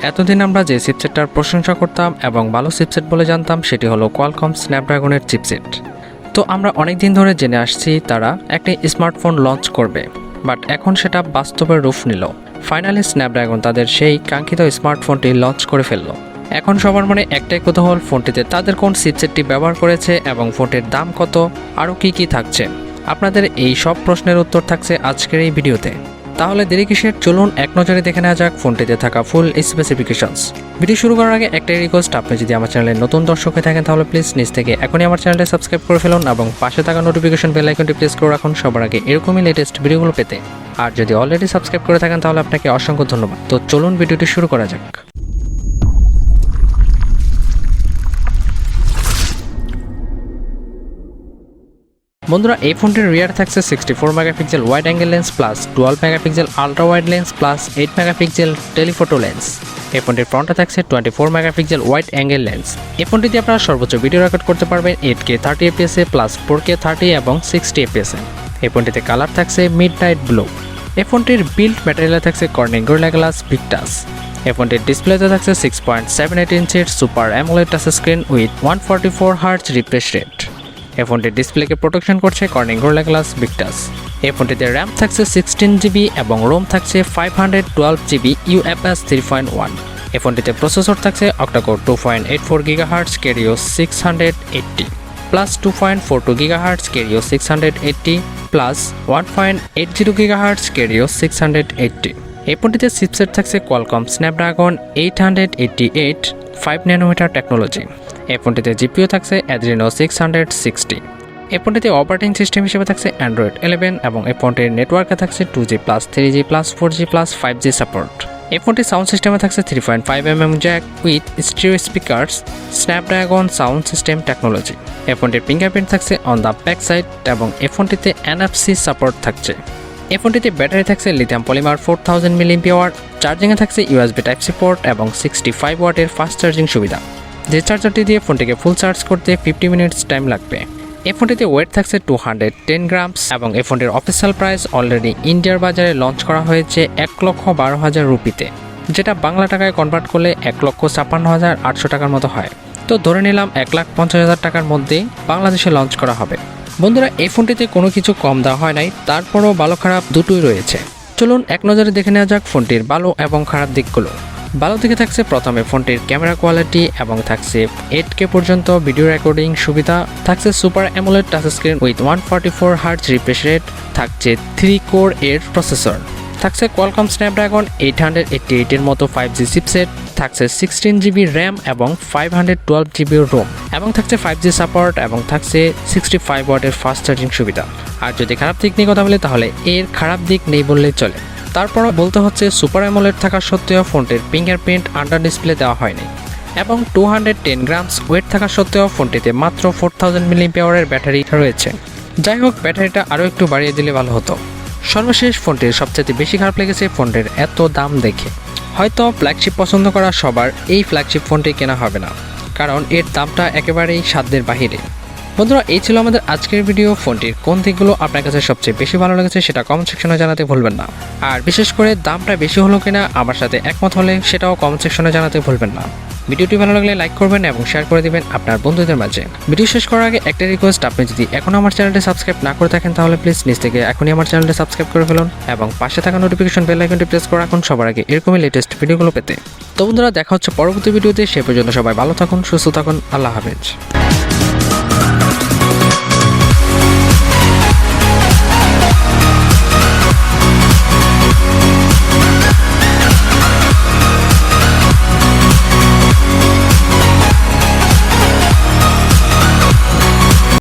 এতদিন আমরা যে চিপসেটটার প্রশংসা করতাম এবং ভালো চিপসেট বলে জানতাম সেটি হলো কোয়ালকম স্ন্যাপড্রাগনের চিপসেট। তো আমরা অনেক দিন ধরে জেনে আসছি তারা একটি স্মার্টফোন লঞ্চ করবে, বাট এখন সেটা বাস্তবের রূপ নিল। ফাইনালি স্ন্যাপড্রাগন তাদের সেই কাঙ্ক্ষিত স্মার্টফোনটি লঞ্চ করে ফেলল। এখন সবার মনে একটাই কৌতূহল, ফোনটিতে তাদের কোন চিপসেটটি ব্যবহার করেছে এবং ফোনটির দাম কত, আরও কি থাকছে। আপনাদের এই সব প্রশ্নের উত্তর থাকছে আজকের এই ভিডিওতে। তাহলে দেরি কিসের, চলুন এক নজরে দেখে নেওয়া যাক ফোনটিতে থাকা ফুল স্পেসিফিকেশনস। ভিডিও শুরু করার আগে একটাই রিকোয়েস্ট, আপনি যদি আমার চ্যানেলে নতুন দর্শক হয়ে থাকেন তাহলে প্লিজ নিজ থেকে এখনই আমার চ্যানেলটি সাবস্ক্রাইব করে ফেলুন এবং পাশে থাকা নোটিফিকেশন বেল আইকনটি প্রেস করে রাখুন সবার আগে এরকমই লেটেস্ট ভিডিওগুলো পেতে। আর যদি অলরেডি সাবস্ক্রাইব করে থাকেন তাহলে আপনাকে অসংখ্য ধন্যবাদ। তো চলুন ভিডিওটি শুরু করা যাক। বন্ধুরা, এই ফোনটির রিয়ার থাকছে 64 megapixel wide angle lens plus 12 megapixel ultra wide lens plus 8 megapixel telephoto lens. এই ফোনটির ফ্রন্টে থাকছে 24 মেগাপিক্সেল ওয়াইড অ্যাঙ্গেল লেন্স। এই ফোনটিতে আপনারা সর্বোচ্চ ভিডিও রেকর্ড করতে পারবেন 8K 30 fps প্লাস 4K 30 এবং 60 fps। এই ফোনটিতে কালার থাকছে মিড নাইট ব্লু। এই ফোনটির বিল্ড ম্যাটেরিয়ালে থাকছে কর্নিং গরিলা গ্লাস ভিক্টাস। এই ফোনটির ডিসপ্লেতে থাকছে 6.78 ইঞ্চের super AMOLED touch screen with 144 hertz refresh rate. এই ফোনটির ডিসপ্লেকে প্রোটেকশন করছে কর্নিং গরিলা গ্লাস ভিক্টাস। এই ফোনটিতে র্যাম থাকছে 16GB এবং রোম থাকছে 512GB UFS 3.1। এই ফোনটিতে প্রসেসর থাকছে octa-core 2.84 GHz ক্যারিও 680 plus 2.42 GHz ক্যারিও 680 plus 1.80 GHz ক্যারিও 680। এই ফোনটিতে চিপসেট থাকছে কোয়ালকম স্ন্যাপড্রাগন 888 5 ন্যানোমিটার টেকনোলজি। এই ফোনটিতে জিপিও থাকছে অ্যাড্রিনো 660। এই ফোনটিতে অপারেটিং সিস্টেম হিসেবে থাকছে অ্যান্ড্রয়েড 11 এবং এই ফোনটির নেটওয়ার্কে থাকছে 2G plus 3G plus 4G plus 5G support. এই ফোনটির সাউন্ড সিস্টেমে থাকছে 3.5mm jack with stereo speakers Snapdragon sound system technology. এই ফোনটির ফিঙ্গারপ্রিন্ট থাকছে অন দ্য ব্যাক সাইড এবং এই ফোনটিতে NFC সাপোর্ট থাকছে। এই ফোনটিতে ব্যাটারি থাকছে লিথিয়াম পলিমার 4000 mAh, চার্জিংয়ে থাকছে USB Type-C পোর্ট এবং 65 ওয়াটের ফাস্ট চার্জিং সুবিধা। যে চার্জারটি দিয়ে ফোনটিকে ফুল চার্জ করতে 50 মিনিটস টাইম লাগবে। এই ফোনটিতে ওয়েট থাকছে 210 গ্রামস এবং এই ফোনটির অফিসিয়াল প্রাইস অলরেডি ইন্ডিয়ার বাজারে লঞ্চ করা হয়েছে 1,12,000 রুপিতে, যেটা বাংলা টাকায় কনভার্ট করলে 1,56,800 টাকার মতো হয়। তো ধরে নিলাম 1,50,000 টাকার মধ্যে বাংলাদেশে লঞ্চ করা হবে। বন্ধুরা, এই ফোনটিতে কোনো কিছু কম দেওয়া হয় নাই, তারপরও ভালো খারাপ দুটোই রয়েছে। চলুন এক নজরে দেখে নেওয়া যাক ফোনটির ভালো এবং খারাপ দিকগুলো। ভালো দিকে থাকছে প্রথমে ফোনটির ক্যামেরা কোয়ালিটি এবং থাকছে 8K পর্যন্ত ভিডিও রেকর্ডিং সুবিধা, থাকছে super AMOLED touch screen with 144 hertz refresh rate, থাকছে 3 কোর এর প্রসেসর, থাকছে কোয়ালকম স্ন্যাপড্রাগন 888 এর মতো 5G চিপসেট, থাকছে 16GB র্যাম এবং 512GB রোম এবং থাকছে 5G সাপোর্ট এবং থাকছে 65 ওয়াটের ফাস্ট চার্জিং সুবিধা। আর যদি খারাপ দিক নিয়ে কথা বলি তাহলে এর খারাপ দিক নেই বললেই চলে। তারপরও বলতে হচ্ছে সুপার অ্যামোলেড থাকা সত্ত্বেও ফোনটির ফিঙ্গারপ্রিন্ট আন্ডার ডিসপ্লে দেওয়া হয়নি এবং 210 গ্রামস ওয়েট থাকা সত্ত্বেও ফোনটিতে মাত্র 4000 mAh ব্যাটারি রয়েছে। যাই হোক, ব্যাটারিটা আরও একটু বাড়িয়ে দিলে ভালো হতো। সর্বশেষ ফোনটির সবচেয়ে বেশি খারাপ লেগেছে ফোনটির এত দাম দেখে। হয়তো ফ্ল্যাগশিপ পছন্দ করা সবার এই ফ্ল্যাগশিপ ফোনটি কেনা হবে না, কারণ এর দামটা একেবারেই সাধ্যের বাহিরে। বন্ধুরা, এই ছিল আমাদের আজকের ভিডিও। ফোনটির কোন দিকগুলো আপনার কাছে সবচেয়ে বেশি ভালো লেগেছে সেটা কমেন্ট সেকশনে জানাতে ভুলবেন না। আর বিশেষ করে দামটা বেশি হলো কিনা আমার সাথে একমত হলে সেটাও কমেন্ট সেকশনে জানাতে ভুলবেন না। ভিডিওটি ভালো লাগলে লাইক করবেন এবং শেয়ার করে দিবেন আপনার বন্ধুদের মাঝে। ভিডিও শেষ করার আগে একটা রিকোয়েস্ট, আপনি যদি এখনও আমার চ্যানেলটি সাবস্ক্রাইব না করে থাকেন তাহলে প্লিজ নিজ থেকে এখনই আমার চ্যানেলটি সাবস্ক্রাইব করে ফেলুন এবং পাশে থাকা নোটিফিকেশন বেল আইকনটি প্রেস করে রাখুন সবার আগে এরকমই লেটেস্ট ভিডিওগুলো পেতে। তো বন্ধুরা, দেখা হচ্ছে পরবর্তী ভিডিওতে। সে পর্যন্ত সবাই ভালো থাকুন, সুস্থ থাকুন। আল্লাহ হাফেজ।